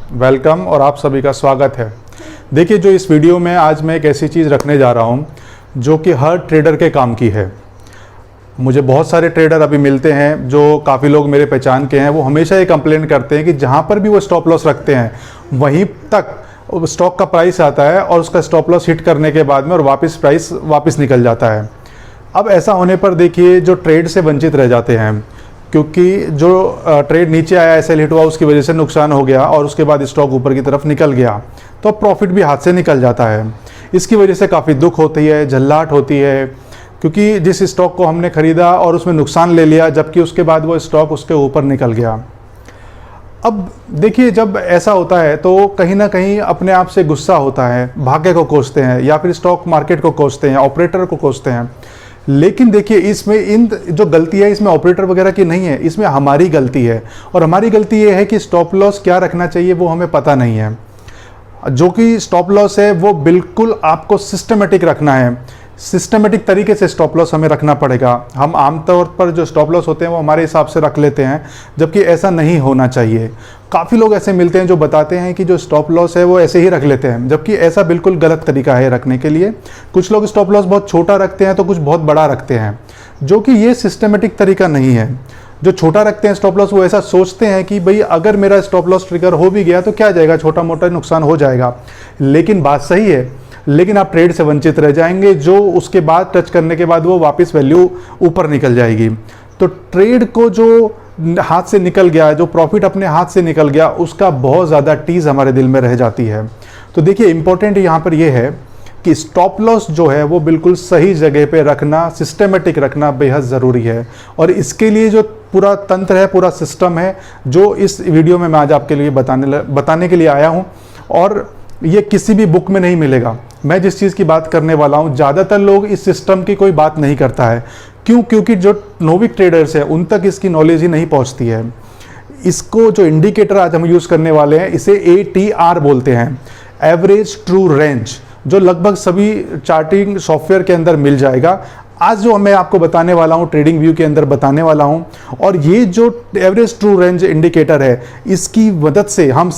Welcome और आप सभी का स्वागत है। देखिए, जो इस वीडियो में आज मैं एक ऐसी चीज़ रखने जा रहा हूँ जो कि हर ट्रेडर के काम की है। मुझे बहुत सारे ट्रेडर अभी मिलते हैं जो काफ़ी लोग मेरे पहचान के हैं। वो हमेशा ये कंप्लेन करते हैं कि जहाँ पर भी वो स्टॉप लॉस रखते हैं वहीं तक स्टॉक का प्राइस आता है और उसका स्टॉप लॉस हिट करने के बाद में और वापस प्राइस वापस निकल जाता है। अब ऐसा होने पर देखिए, जो ट्रेड से वंचित रह जाते हैं, क्योंकि जो ट्रेड नीचे आया, एसएल हिट हुआ, उसकी वजह से नुकसान हो गया और उसके बाद स्टॉक ऊपर की तरफ निकल गया, तो प्रॉफिट भी हाथ से निकल जाता है। इसकी वजह से काफ़ी दुख होती है, झल्लाहट होती है, क्योंकि जिस स्टॉक को हमने खरीदा और उसमें नुकसान ले लिया, जबकि उसके बाद वो स्टॉक उसके ऊपर निकल गया। अब देखिए, जब ऐसा होता है तो कहीं ना कहीं अपने आप से गुस्सा होता है, भाग्य को कोसते हैं या फिर स्टॉक मार्केट को कोसते हैं, ऑपरेटर को कोसते हैं। लेकिन देखिए, इसमें इन जो गलती है इसमें ऑपरेटर वगैरह की नहीं है, इसमें हमारी गलती है। और हमारी गलती ये है कि स्टॉप लॉस क्या रखना चाहिए वो हमें पता नहीं है। जो कि स्टॉप लॉस है वो बिल्कुल आपको सिस्टमेटिक रखना है। सिस्टमेटिक तरीके से स्टॉप लॉस हमें रखना पड़ेगा। हम आमतौर पर जो स्टॉप लॉस होते हैं वो हमारे हिसाब से रख लेते हैं, जबकि ऐसा नहीं होना चाहिए। काफ़ी लोग ऐसे मिलते हैं जो बताते हैं कि जो स्टॉप लॉस है वो ऐसे ही रख लेते हैं, जबकि ऐसा बिल्कुल गलत तरीका है रखने के लिए। कुछ लोग स्टॉप लॉस बहुत छोटा रखते हैं तो कुछ बहुत बड़ा रखते हैं, जो कि ये सिस्टमेटिक तरीका नहीं है। जो छोटा रखते हैं स्टॉप लॉस, वो ऐसा सोचते हैं कि भाई अगर मेरा स्टॉप लॉस ट्रिगर हो भी गया तो क्या जाएगा, छोटा मोटा नुकसान हो जाएगा। लेकिन बात सही है, लेकिन आप ट्रेड से वंचित रह जाएंगे, जो उसके बाद टच करने के बाद वो वापस वैल्यू ऊपर निकल जाएगी। तो ट्रेड को जो हाथ से निकल गया, जो प्रॉफिट अपने हाथ से निकल गया, उसका बहुत ज़्यादा टीज हमारे दिल में रह जाती है। तो देखिए, इंपॉर्टेंट यहाँ पर यह है कि स्टॉप लॉस जो है वो बिल्कुल सही जगह पे रखना, सिस्टमेटिक रखना बेहद ज़रूरी है। और इसके लिए जो पूरा तंत्र है, पूरा सिस्टम है, जो इस वीडियो में मैं आज आपके लिए बताने के लिए आया हूँ। और ये किसी भी बुक में नहीं मिलेगा। मैं जिस चीज़ की बात करने वाला हूँ, ज़्यादातर लोग इस सिस्टम की कोई बात नहीं करता है। क्यों? क्योंकि जो नोविक ट्रेडर्स हैं उन तक इसकी नॉलेज ही नहीं पहुँचती है। इसको जो इंडिकेटर आज हम यूज़ करने वाले हैं, इसे ATR बोलते हैं, एवरेज ट्रू रेंज, जो लगभग सभी चार्टिंग सॉफ्टवेयर के अंदर मिल जाएगा। आज जो मैं आपको बताने वाला हूँ, ट्रेडिंग व्यू के अंदर बताने वाला हूँ। और ये जो एवरेज ट्रू रेंज इंडिकेटर है, इसकी मदद से हम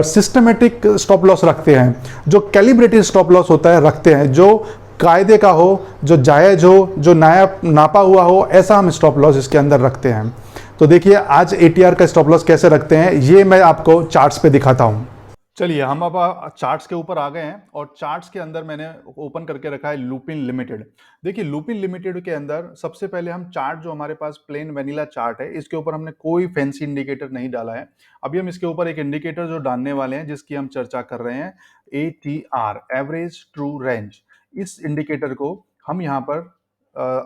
सिस्टमेटिक स्टॉप लॉस रखते हैं। जो कैलिब्रेटेड स्टॉप लॉस होता है रखते हैं, जो कायदे का हो, जो जायज़ हो, जो नापा हुआ हो, ऐसा हम स्टॉप लॉस इसके अंदर रखते हैं। तो देखिए, आज ATR का स्टॉप लॉस कैसे रखते हैं ये मैं आपको चार्ट्स पे दिखाता हूँ। चलिए, हम अब चार्ट्स के ऊपर आ गए हैं और चार्ट्स के अंदर मैंने ओपन करके रखा है लुपिन लिमिटेड। देखिए, लुपिन लिमिटेड के अंदर सबसे पहले हम चार्ट, जो हमारे पास प्लेन वेनिला चार्ट है, इसके ऊपर हमने कोई फैंसी इंडिकेटर नहीं डाला है। अभी हम इसके ऊपर एक इंडिकेटर जो डालने वाले हैं, जिसकी हम चर्चा कर रहे हैं, ATR, एवरेज ट्रू रेंज। इस इंडिकेटर को हम यहाँ पर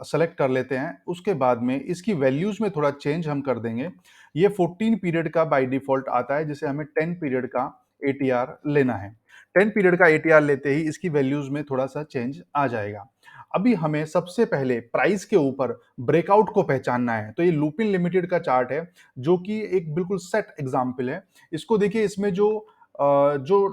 सेलेक्ट कर लेते हैं। उसके बाद में इसकी वैल्यूज में थोड़ा चेंज हम कर देंगे। ये 14 पीरियड का बाय डिफॉल्ट आता है, जिसे हमें 10 पीरियड का ATR लेना है। 10 पीरियड का ATR लेते ही इसकी वैल्यूज में थोड़ा सा चेंज आ जाएगा। अभी हमें सबसे पहले प्राइस के ऊपर ब्रेकआउट को पहचानना है। तो ये लुपिन लिमिटेड का चार्ट है, जो कि एक बिल्कुल सेट एग्जांपल है। इसको देखिए, इसमें जो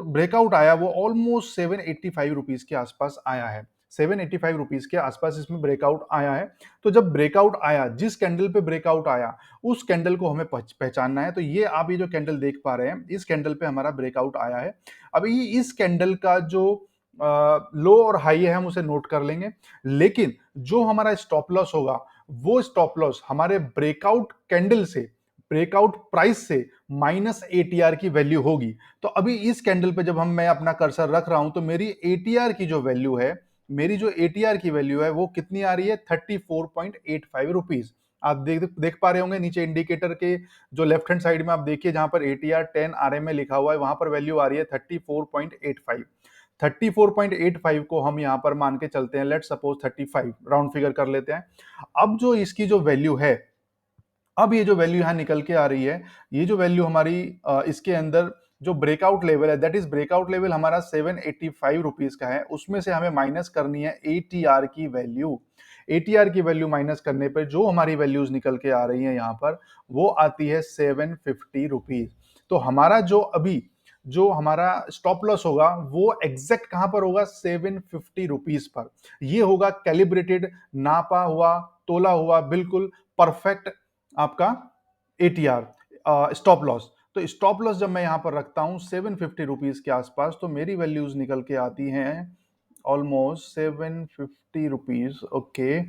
ब्रेकआउट आया वो ऑलमोस्ट 785 रुपीज के आसपास आया है। 785 रुपीज के आसपास इसमें ब्रेकआउट आया है। तो जब ब्रेकआउट आया, जिस कैंडल पे ब्रेकआउट आया, उस कैंडल को हमें पहचानना है। तो ये आप ये जो कैंडल देख पा रहे हैं, इस कैंडल पे हमारा ब्रेकआउट आया है। अभी इस कैंडल का जो लो और हाई है, हम उसे नोट कर लेंगे। लेकिन जो हमारा स्टॉप लॉस होगा, वो स्टॉप लॉस हमारे ब्रेकआउट कैंडल से, ब्रेकआउट प्राइस से माइनस ATR की वैल्यू होगी। तो अभी इस कैंडल पे जब मैं अपना कर्सर रख रहा हूं, तो मेरी ATR की जो वैल्यू है, मेरी जो ATR की वैल्यू है वो कितनी आ रही है? 34.85 रुपीज। आप देख पा रहे होंगे नीचे इंडिकेटर के जो लेफ्ट हैंड साइड में, आप देखिए जहां पर ATR 10 RMA लिखा हुआ है, वहां पर वैल्यू आ रही है 34.85। 34.85 को हम यहां पर मान के चलते हैं, लेट सपोज 35, राउंड फिगर कर लेते हैं। अब जो इसकी जो वैल्यू है, अब ये जो वैल्यू यहां निकल के आ रही है, ये जो वैल्यू हमारी इसके अंदर जो ब्रेकआउट लेवल है, दैट इज ब्रेकआउट लेवल हमारा 785 रुपीज का है। उसमें से हमें माइनस करनी है ATR की वैल्यू। ATR की वैल्यू माइनस करने पर जो हमारी वैल्यूज निकल के आ रही है यहाँ पर, वो आती है 750 रुपीज। तो हमारा जो हमारा स्टॉप लॉस होगा वो एग्जैक्ट कहां पर होगा? 750 रुपीज पर। ये होगा कैलिब्रेटेड, नापा हुआ, तोला हुआ, बिल्कुल परफेक्ट आपका ATR, स्टॉप लॉस। तो स्टॉप लॉस जब मैं यहाँ पर रखता हूँ 750 रुपीज़ के आसपास, तो मेरी वैल्यूज निकल के आती हैं almost 750 rupees. Okay,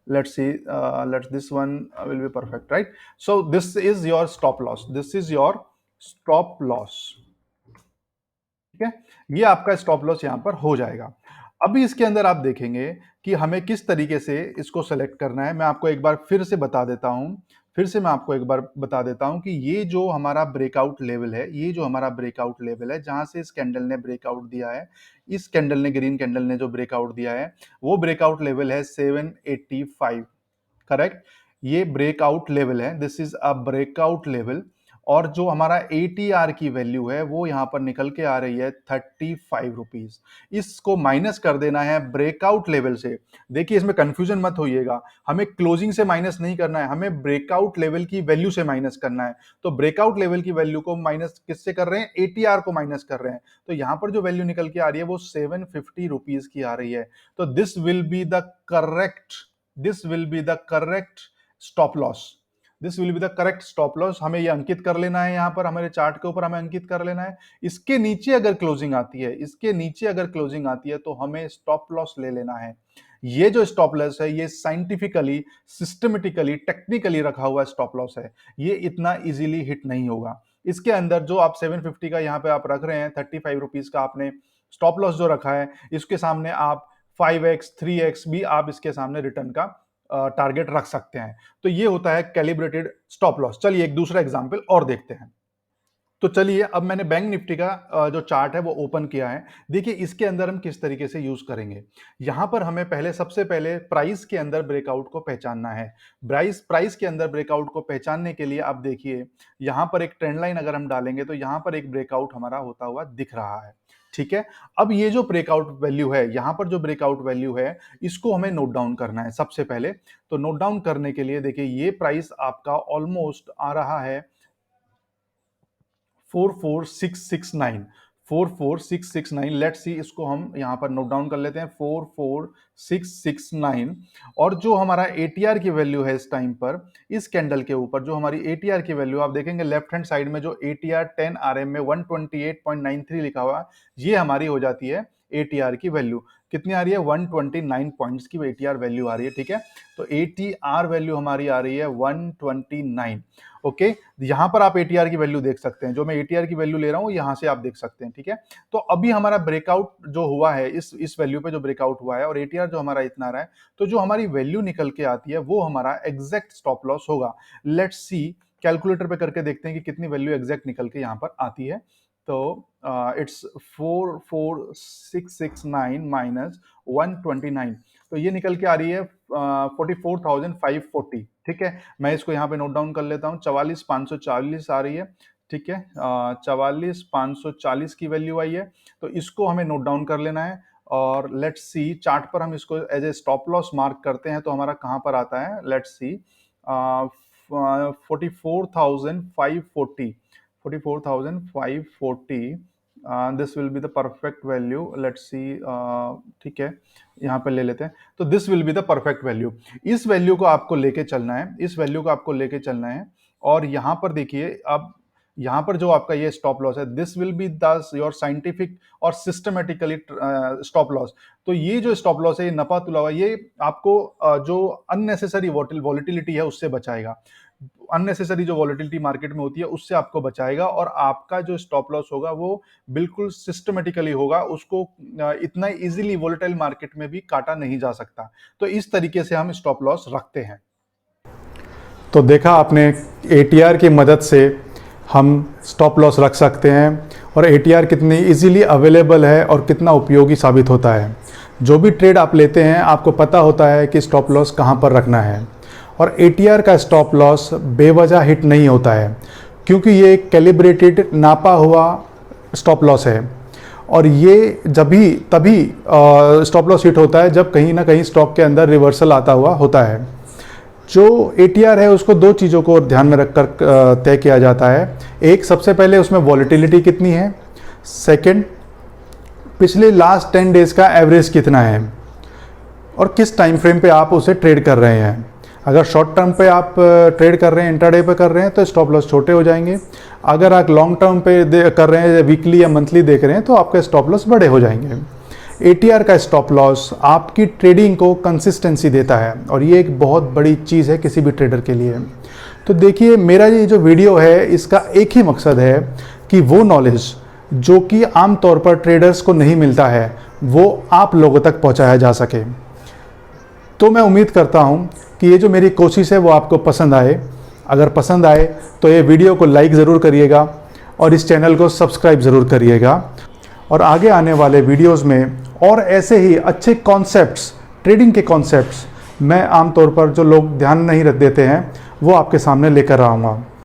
let's see, let's this one will be perfect, right? So this is your stop loss, this is your stop loss. ठीक है, ये आपका स्टॉप लॉस यहां पर हो जाएगा. अभी इसके अंदर आप देखेंगे कि हमें किस तरीके से इसको सेलेक्ट करना है. मैं आपको एक बार फिर से बता देता हूं, कि ये जो हमारा ब्रेकआउट लेवल है, ये जो हमारा ब्रेकआउट लेवल है जहां से इस कैंडल ने ब्रेकआउट दिया है, इस कैंडल ने, ग्रीन कैंडल ने जो ब्रेकआउट दिया है, वो ब्रेकआउट लेवल है 785. करेक्ट, ये ब्रेकआउट लेवल है, this is a breakout level. और जो हमारा ATR की वैल्यू है वो यहां पर निकल के आ रही है 35 रुपीज. इसको माइनस कर देना है ब्रेकआउट लेवल से. देखिए, इसमें कंफ्यूजन मत होइएगा, हमें क्लोजिंग से माइनस नहीं करना है, हमें ब्रेकआउट लेवल की वैल्यू से माइनस करना है. तो ब्रेकआउट लेवल की वैल्यू को माइनस किससे कर रहे हैं? ATR को माइनस कर रहे हैं. तो यहां पर जो वैल्यू निकल के आ रही है वो 750 रुपीज की आ रही है. तो this will be the correct stop loss. This will be the correct stop loss. हमें ये अंकित कर लेना है, यहां पर हमारे चार्ट के ऊपर हमें अंकित कर लेना है. इसके नीचे अगर क्लोजिंग आती है, तो हमें स्टॉप लॉस ले लेना है. ये जो स्टॉप लॉस है, ये साइंटिफिकली, सिस्टमेटिकली, टेक्निकली रखा हुआ स्टॉप लॉस है. ये इतना इजीली हिट नहीं होगा. इसके अंदर जो आप 750 का यहाँ पे आप रख रहे हैं, 35 रुपीज का आपने स्टॉप लॉस जो रखा है, इसके सामने आप 5x 3x भी आप इसके सामने रिटर्न का टारगेट रख सकते हैं. तो ये होता है कैलिब्रेटेड स्टॉप लॉस. चलिए एक दूसरा एग्जांपल और देखते हैं. तो चलिए, अब मैंने बैंक निफ्टी का जो चार्ट है वो ओपन किया है. देखिए, इसके अंदर हम किस तरीके से यूज करेंगे. यहां पर हमें सबसे पहले प्राइस के अंदर ब्रेकआउट को पहचानना है. प्राइस के अंदर ब्रेकआउट को पहचानने के लिए आप देखिए, यहां पर एक ट्रेंड लाइन अगर हम डालेंगे तो यहां पर एक ब्रेकआउट हमारा होता हुआ दिख रहा है. ठीक है, अब ये जो ब्रेकआउट वैल्यू है, यहां पर जो ब्रेकआउट वैल्यू है, इसको हमें नोट डाउन करना है सबसे पहले. तो नोट डाउन करने के लिए देखिए, ये प्राइस आपका ऑलमोस्ट आ रहा है 44669. लेट्स सी, इसको हम यहां पर नोट डाउन कर लेते हैं, 44669. और जो हमारा ATR की वैल्यू है इस टाइम पर, इस कैंडल के ऊपर जो हमारी ATR की वैल्यू आप देखेंगे लेफ्ट हैंड साइड में, जो ATR 10 RM में 128.93 लिखा हुआ, ये हमारी हो जाती है ATR की वैल्यू. कितनी आ रही है? 129 पॉइंट्स की ATR वैल्यू आ रही है. ठीक है, तो ATR वैल्यू हमारी आ रही है 129. ओके, यहां पर आप ATR की वैल्यू देख सकते हैं, जो मैं ATR की वैल्यू ले रहा हूं यहां से आप देख सकते हैं. ठीक है, तो अभी हमारा ब्रेकआउट जो हुआ है, इस वैल्यू पे जो ब्रेकआउट हुआ है और ATR जो हमारा इतना रहा है, तो जो हमारी वैल्यू निकल के आती है वो हमारा एग्जैक्ट स्टॉप लॉस होगा. लेट्स सी, कैलकुलेटर पे करके देखते हैं कि कितनी वैल्यू एग्जैक्ट निकल के यहां पर आती है. तो इट्स 44669 माइनस 129, तो ये निकल के आ रही है 44,540. ठीक है, मैं इसको यहाँ पे नोट डाउन कर लेता हूँ. 44,540 आ रही है. ठीक है, 44,540 की वैल्यू आई है, तो इसको हमें नोट डाउन कर लेना है. और लेट्स सी, चार्ट पर हम इसको as a stop loss mark करते हैं, तो हमारा कहाँ पर आता है? Let's see, 44,540. This will be the perfect value. Let's see, ठीक है, यहाँ पे ले लेते हैं. तो this will be the perfect value. इस वैल्यू को आपको लेके चलना है. और यहाँ पर देखिए, अब यहाँ पर जो आपका ये स्टॉप लॉस है, दिस विल बी दस योर साइंटिफिक और सिस्टमेटिकली स्टॉप लॉस. तो ये जो स्टॉप लॉस है, ये नफा तुला हुआ, ये आपको जो अननेसेसरी वॉलेटिलिटी है उससे बचाएगा. अननेसेसरी जो वॉलेटिलिटी मार्केट में होती है उससे आपको बचाएगा, और आपका जो स्टॉप लॉस होगा वो बिल्कुल सिस्टमेटिकली होगा. उसको इतना इजीली वॉलेटाइल मार्केट में भी काटा नहीं जा सकता. तो इस तरीके से हम स्टॉप लॉस रखते हैं. तो देखा आपने, ATR की मदद से हम स्टॉप लॉस रख सकते हैं, और ATR कितनी इजीली अवेलेबल है और कितना उपयोगी साबित होता है. जो भी ट्रेड आप लेते हैं, आपको पता होता है कि स्टॉप लॉस कहाँ पर रखना है. और ATR का स्टॉप लॉस बेवजह हिट नहीं होता है, क्योंकि ये एक कैलिब्रेटेड, नापा हुआ स्टॉप लॉस है. और ये तभी स्टॉप लॉस हिट होता है जब कहीं ना कहीं स्टॉक के अंदर रिवर्सल आता हुआ होता है. जो ATR है उसको दो चीज़ों को ध्यान में रखकर तय किया जाता है. एक, सबसे पहले उसमें वॉलेटिलिटी कितनी है. सेकंड, पिछले लास्ट 10 डेज का एवरेज कितना है और किस टाइम फ्रेम पे आप उसे ट्रेड कर रहे हैं. अगर शॉर्ट टर्म पे आप ट्रेड कर रहे हैं, इंट्राडे पे कर रहे हैं, तो स्टॉप लॉस छोटे हो जाएंगे। अगर आप लॉन्ग टर्म पे कर रहे हैं, वीकली या मंथली देख रहे हैं, तो आपके स्टॉप लॉस बड़े हो जाएंगे। ATR का स्टॉप लॉस आपकी ट्रेडिंग को कंसिस्टेंसी देता है, और ये एक बहुत बड़ी चीज़ है किसी भी ट्रेडर के लिए। तो देखिए, मेरा ये जो वीडियो है, इसका एक ही मकसद है कि वो नॉलेज जो कि आम तौर पर ट्रेडर्स को नहीं मिलता है, वो आप लोगों तक पहुंचाया जा सके। तो मैं उम्मीद करता हूं कि ये जो मेरी कोशिश है वो आपको पसंद आए। अगर पसंद आए तो ये वीडियो को लाइक ज़रूर करिएगा और इस चैनल को सब्सक्राइब ज़रूर करिएगा। और आगे आने वाले वीडियोस में और ऐसे ही अच्छे कॉन्सेप्ट्स, ट्रेडिंग के कॉन्सेप्ट्स मैं आमतौर पर जो लोग ध्यान नहीं रख देते हैं, वो आपके सामने लेकर आऊँगा।